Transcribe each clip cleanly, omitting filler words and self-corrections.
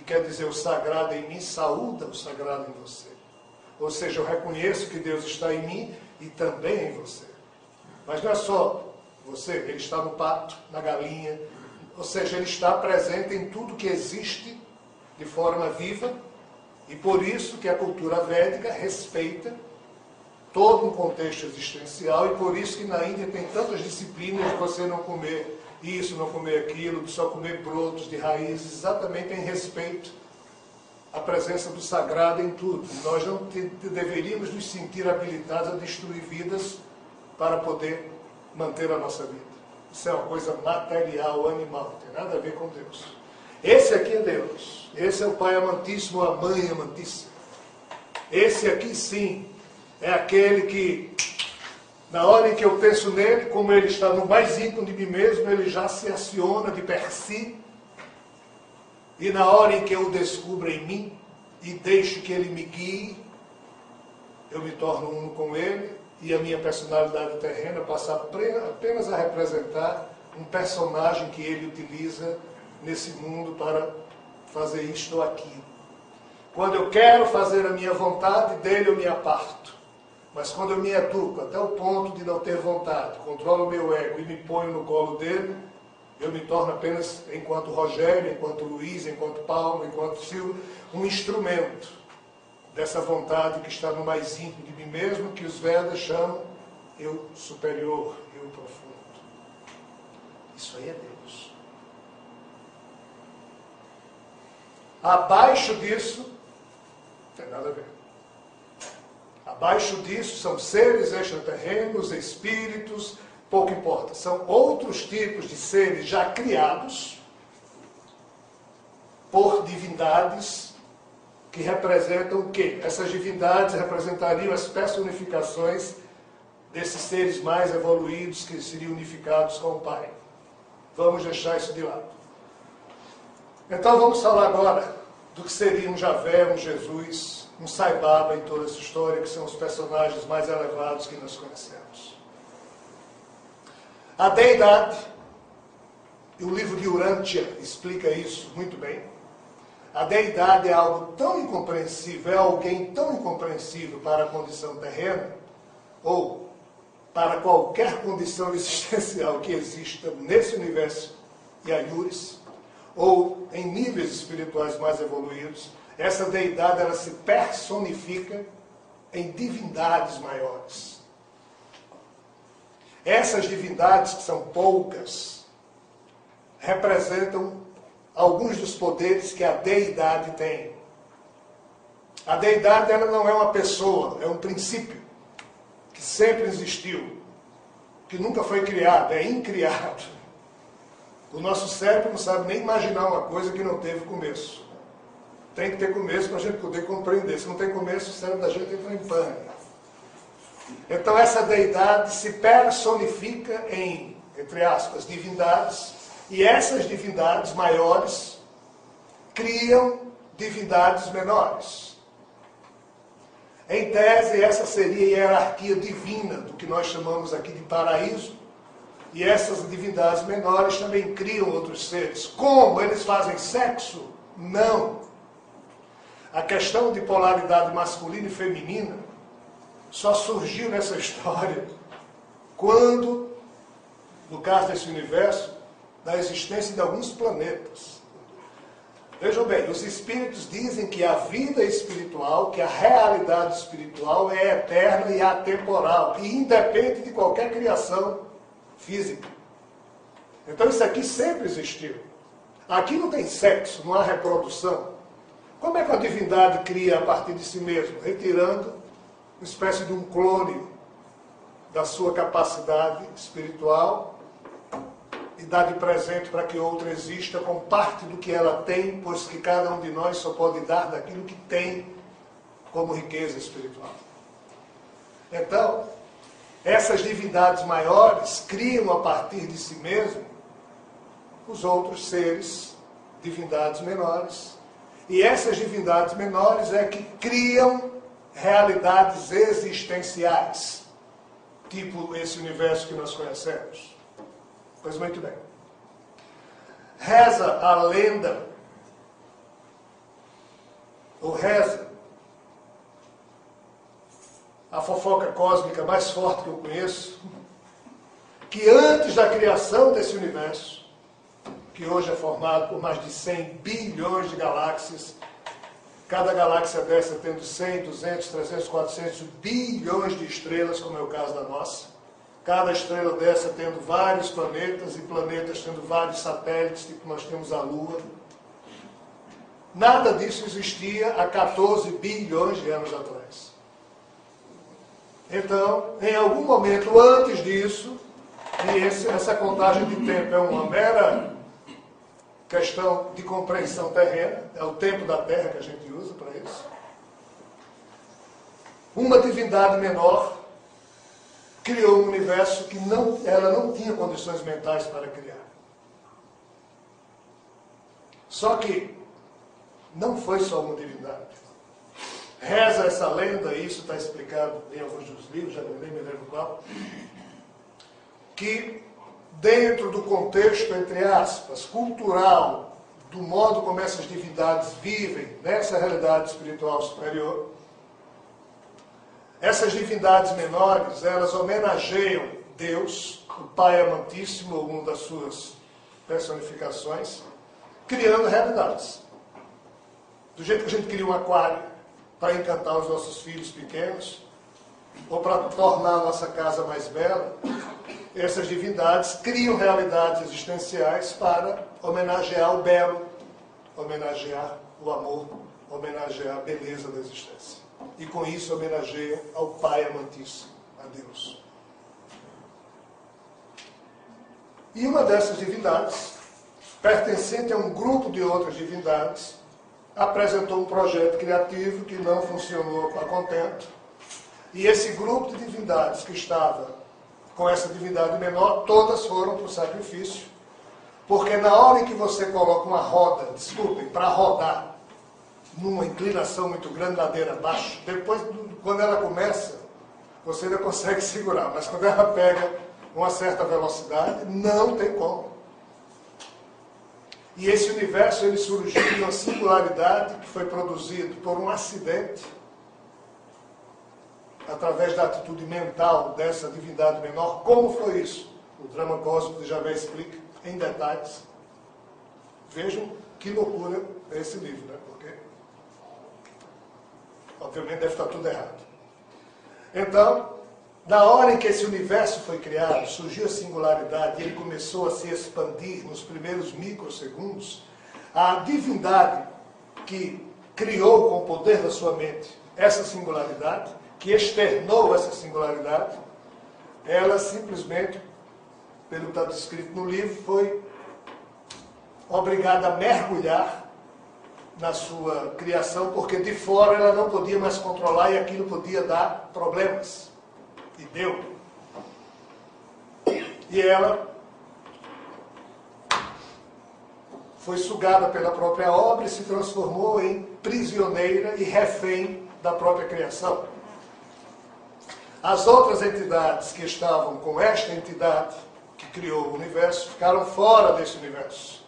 quer dizer, o sagrado em mim saúda o sagrado em você. Ou seja, eu reconheço que Deus está em mim e também em você. Mas não é só você, Ele está no pato, na galinha, ou seja, Ele está presente em tudo que existe de forma viva, e por isso que a cultura védica respeita todo um contexto existencial, e por isso que na Índia tem tantas disciplinas de você não comer isso, não comer aquilo, de só comer brotos de raízes, exatamente em respeito à presença do sagrado em tudo. Nós não deveríamos nos sentir habilitados a destruir vidas para poder manter a nossa vida. Isso é uma coisa material, animal, não tem nada a ver com Deus. Esse aqui é Deus. Esse é o Pai amantíssimo, a Mãe amantíssima. Esse aqui sim é aquele que, na hora em que eu penso nele, como ele está no mais íntimo de mim mesmo, ele já se aciona de per si. E na hora em que eu o descubro em mim e deixo que ele me guie, eu me torno um com ele, e a minha personalidade terrena passa apenas a representar um personagem que ele utiliza nesse mundo para fazer isto ou aquilo. Quando eu quero fazer a minha vontade, dele eu me aparto. Mas quando eu me educo até o ponto de não ter vontade, controlo o meu ego e me ponho no colo dele, eu me torno apenas, enquanto Rogério, enquanto Luiz, enquanto Paulo, enquanto Silvio, um instrumento dessa vontade que está no mais íntimo de mim mesmo, que os Vedas chamam eu superior, eu profundo. Isso aí é Deus. Abaixo disso, não tem nada a ver. Abaixo disso são seres extraterrenos, espíritos, pouco importa. São outros tipos de seres já criados por divindades que representam o quê? Essas divindades representariam as personificações desses seres mais evoluídos que seriam unificados com o Pai. Vamos deixar isso de lado. Então vamos falar agora do que seria um Javé, um Jesus, um Sai Baba em toda essa história, que são os personagens mais elevados que nós conhecemos. A deidade, e o livro de Urântia explica isso muito bem. A deidade é algo tão incompreensível, é alguém tão incompreensível para a condição terrena, ou para qualquer condição existencial que exista nesse universo Yayuris, ou em níveis espirituais mais evoluídos. Essa deidade, ela se personifica em divindades maiores. Essas divindades, que são poucas, representam alguns dos poderes que a deidade tem. A deidade, ela não é uma pessoa, é um princípio que sempre existiu, que nunca foi criado, é incriado. O nosso cérebro não sabe nem imaginar uma coisa que não teve começo. Tem que ter começo para a gente poder compreender. Se não tem começo, o cérebro da gente entra em pânico. Então essa deidade se personifica em, entre aspas, divindades, e essas divindades maiores criam divindades menores. Em tese, essa seria a hierarquia divina do que nós chamamos aqui de paraíso, e essas divindades menores também criam outros seres. Como? Eles fazem sexo? Não. A questão de polaridade masculina e feminina só surgiu nessa história quando, no caso desse universo, da existência de alguns planetas. Vejam bem, os espíritos dizem que a vida espiritual, que a realidade espiritual é eterna e atemporal, e independe de qualquer criação física. Então isso aqui sempre existiu. Aqui não tem sexo, não há reprodução. Como é que a divindade cria a partir de si mesmo? Retirando uma espécie de um clone da sua capacidade espiritual e dá de presente para que outra exista com parte do que ela tem, pois que cada um de nós só pode dar daquilo que tem como riqueza espiritual. Então, essas divindades maiores criam a partir de si mesmo os outros seres, divindades menores. E essas divindades menores é que criam realidades existenciais, tipo esse universo que nós conhecemos. Pois muito bem. Reza a lenda ou reza, a fofoca cósmica mais forte que eu conheço, que antes da criação desse universo, que hoje é formado por mais de 100 bilhões de galáxias, cada galáxia dessa tendo 100, 200, 300, 400 bilhões de estrelas, como é o caso da nossa, cada estrela dessa tendo vários planetas, e planetas tendo vários satélites, tipo nós temos a Lua. Nada disso existia há 14 bilhões de anos atrás. Então, em algum momento antes disso, e essa contagem de tempo é uma mera questão de compreensão terrena, é o tempo da Terra que a gente usa para isso, uma divindade menor criou um universo que ela não tinha condições mentais para criar. Só que não foi só uma divindade. Reza essa lenda, e isso está explicado em alguns dos livros, já nem me lembro qual, que dentro do contexto, entre aspas, cultural, do modo como essas divindades vivem nessa realidade espiritual superior, essas divindades menores, elas homenageiam Deus, o Pai Amantíssimo, ou uma das suas personificações, criando realidades. Do jeito que a gente cria um aquário para encantar os nossos filhos pequenos, ou para tornar a nossa casa mais bela, essas divindades criam realidades existenciais para homenagear o belo, homenagear o amor, homenagear a beleza da existência. E com isso homenageiam ao Pai Amantíssimo, a Deus. E uma dessas divindades, pertencente a um grupo de outras divindades, apresentou um projeto criativo que não funcionou a contento. E esse grupo de divindades que estava com essa divindade menor, todas foram para o sacrifício. Porque na hora em que você coloca uma roda, desculpem, para rodar, numa inclinação muito grande, ladeira abaixo, depois, quando ela começa, você ainda consegue segurar. Mas quando ela pega uma certa velocidade, não tem como. E esse universo, ele surgiu de uma singularidade que foi produzido por um acidente, através da atitude mental dessa divindade menor. Como foi isso? O drama cósmico de Javé explica em detalhes. Vejam que loucura é esse livro, né? Porque, obviamente, deve estar tudo errado. Então, na hora em que esse universo foi criado, surgiu a singularidade e ele começou a se expandir nos primeiros microsegundos, a divindade que criou com o poder da sua mente essa singularidade, que externou essa singularidade, ela simplesmente, pelo que está descrito no livro, foi obrigada a mergulhar na sua criação, porque de fora ela não podia mais controlar e aquilo podia dar problemas. E deu. E ela foi sugada pela própria obra e se transformou em prisioneira e refém da própria criação. As outras entidades que estavam com esta entidade que criou o universo ficaram fora desse universo.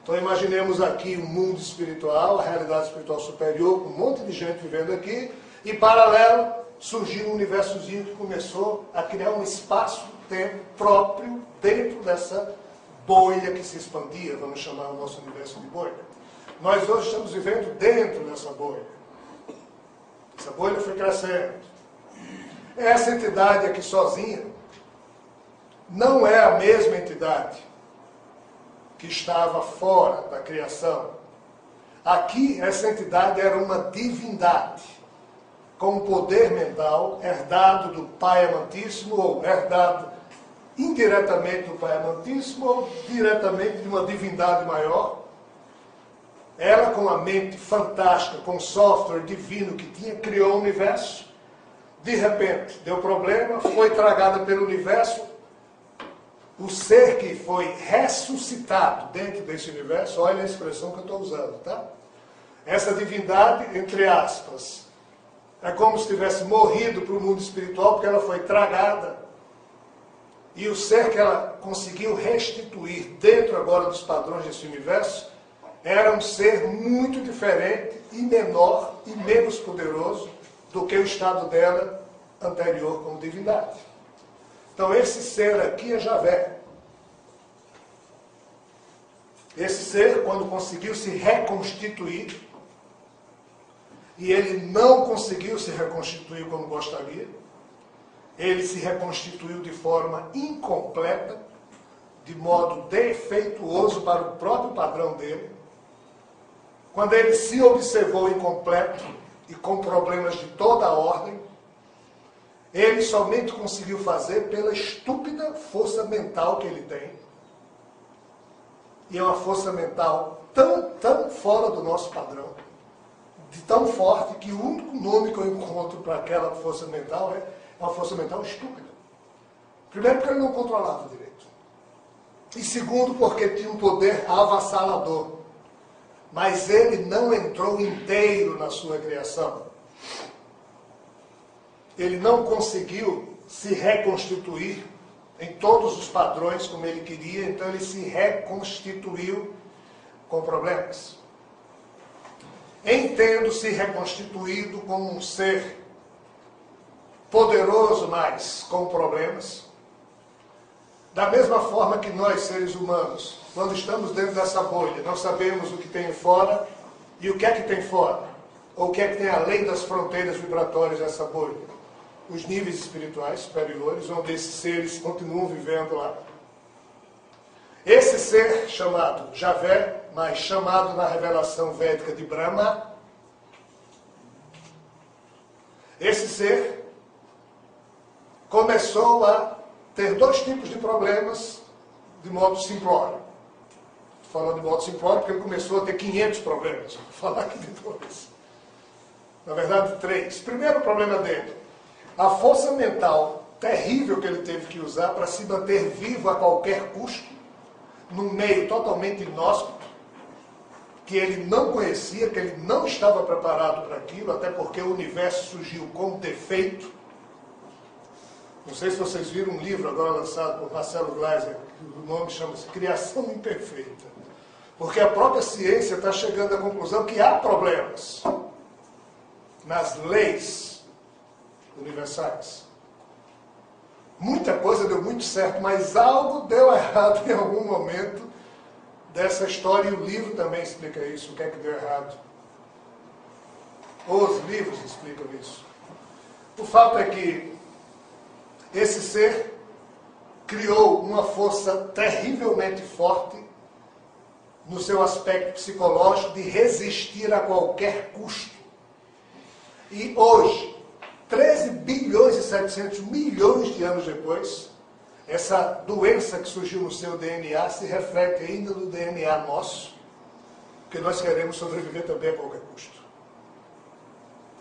Então imaginemos aqui um mundo espiritual, a realidade espiritual superior, com um monte de gente vivendo aqui, e paralelo surgiu um universozinho que começou a criar um espaço-tempo próprio dentro dessa bolha que se expandia, vamos chamar o nosso universo de bolha. Nós hoje estamos vivendo dentro dessa bolha. Essa bolha foi crescendo. Essa entidade aqui sozinha não é a mesma entidade que estava fora da criação. Aqui, essa entidade era uma divindade, com poder mental, herdado do Pai Amantíssimo, ou herdado indiretamente do Pai Amantíssimo, ou diretamente de uma divindade maior. Ela, com a mente fantástica, com o software divino que tinha, criou o universo. De repente, deu problema, foi tragada pelo universo. O ser que foi ressuscitado dentro desse universo, olha a expressão que eu estou usando, tá? Essa divindade, entre aspas, é como se tivesse morrido para o mundo espiritual, porque ela foi tragada. E o ser que ela conseguiu restituir dentro agora dos padrões desse universo, era um ser muito diferente e menor e menos poderoso do que o estado dela anterior como divindade. Então esse ser aqui é Javé. Esse ser, quando conseguiu se reconstituir, e ele não conseguiu se reconstituir como gostaria, ele se reconstituiu de forma incompleta, de modo defeituoso para o próprio padrão dele. Quando ele se observou incompleto e com problemas de toda a ordem, ele somente conseguiu fazer pela estúpida força mental que ele tem. E é uma força mental tão fora do nosso padrão, de tão forte, que o único nome que eu encontro para aquela força mental é uma força mental estúpida. Primeiro, porque ele não controlava direito. E segundo, porque tinha um poder avassalador. Mas ele não entrou inteiro na sua criação. Ele não conseguiu se reconstituir em todos os padrões como ele queria, então ele se reconstituiu com problemas. Entendo-se reconstituído como um ser poderoso, mas com problemas. Da mesma forma que nós, seres humanos, quando estamos dentro dessa bolha, não sabemos o que tem fora e o que é que tem fora, ou o que é que tem além das fronteiras vibratórias dessa bolha. Os níveis espirituais superiores, onde esses seres continuam vivendo lá. Esse ser chamado Javé, mas chamado na revelação védica de Brahma, esse ser começou a ter dois tipos de problemas de modo simplório. Estou falando de modo simplório porque ele começou a ter 500 problemas. Vou falar aqui de dois. Na verdade, 3. Primeiro problema dele, a força mental terrível que ele teve que usar para se manter vivo a qualquer custo, num meio totalmente inóspito, que ele não conhecia, que ele não estava preparado para aquilo, até porque o universo surgiu com defeito. Não sei se vocês viram um livro agora lançado por Marcelo Gleiser, que o nome chama-se Criação Imperfeita. Porque a própria ciência está chegando à conclusão que há problemas nas leis universais. Muita coisa deu muito certo, mas algo deu errado em algum momento dessa história, e o livro também explica isso, o que é que deu errado. Os livros explicam isso. O fato é que esse ser criou uma força terrivelmente forte no seu aspecto psicológico de resistir a qualquer custo. E hoje, 13 bilhões e 700 milhões de anos depois, essa doença que surgiu no seu DNA se reflete ainda no DNA nosso, porque nós queremos sobreviver também a qualquer custo.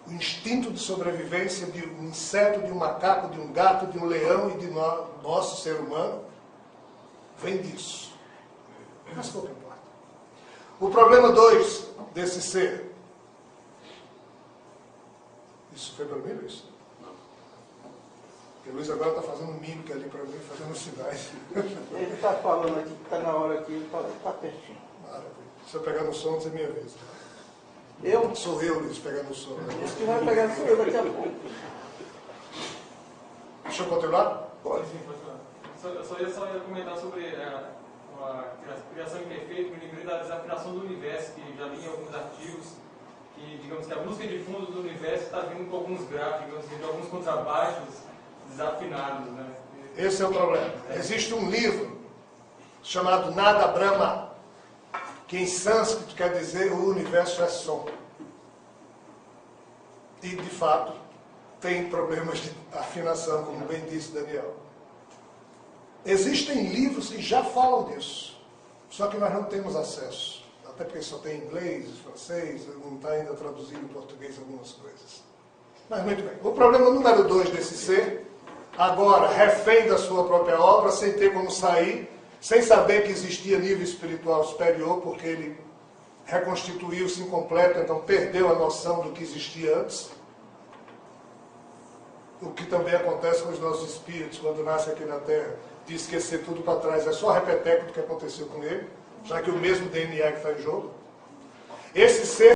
O instinto de sobrevivência de um inseto, de um macaco, de um gato, de um leão e de nosso ser humano vem disso. Mas pouco importa. O problema 2 desse ser. Isso foi para mim, Luiz? Não. Porque o Luiz agora está fazendo mímica ali para mim, fazendo sinais. Ele está falando aqui, está na hora aqui, ele está pertinho. Maravilha. Se eu pegar no som, é minha vez. Eu? Sou eu, Luiz, pegando o som. Esse que vai pegar sou eu daqui a pouco. Deixa eu continuar? Pode. Sim, pode falar. Eu só ia comentar sobre a criação imperfeita, me lembrei da desafinação do universo, que já li em alguns artigos, que, digamos que a música de fundo do universo está vindo com alguns gráficos, digamos assim, de alguns contrabaixos desafinados, né? Esse é o problema. Existe um livro chamado Nada Brahma, que em sânscrito quer dizer o universo é som. E, de fato, tem problemas de afinação, como bem disse Daniel. Existem livros que já falam disso, só que nós não temos acesso. Até porque só tem inglês, francês, não está ainda traduzido em português algumas coisas. Mas muito bem. O problema número 2 desse ser, agora refém da sua própria obra, sem ter como sair, sem saber que existia nível espiritual superior, porque ele reconstituiu-se incompleto, então perdeu a noção do que existia antes. O que também acontece com os nossos espíritos, quando nascem aqui na Terra, de esquecer tudo para trás, é só repeteco do que aconteceu com ele, já que o mesmo DNA que está em jogo. Esse ser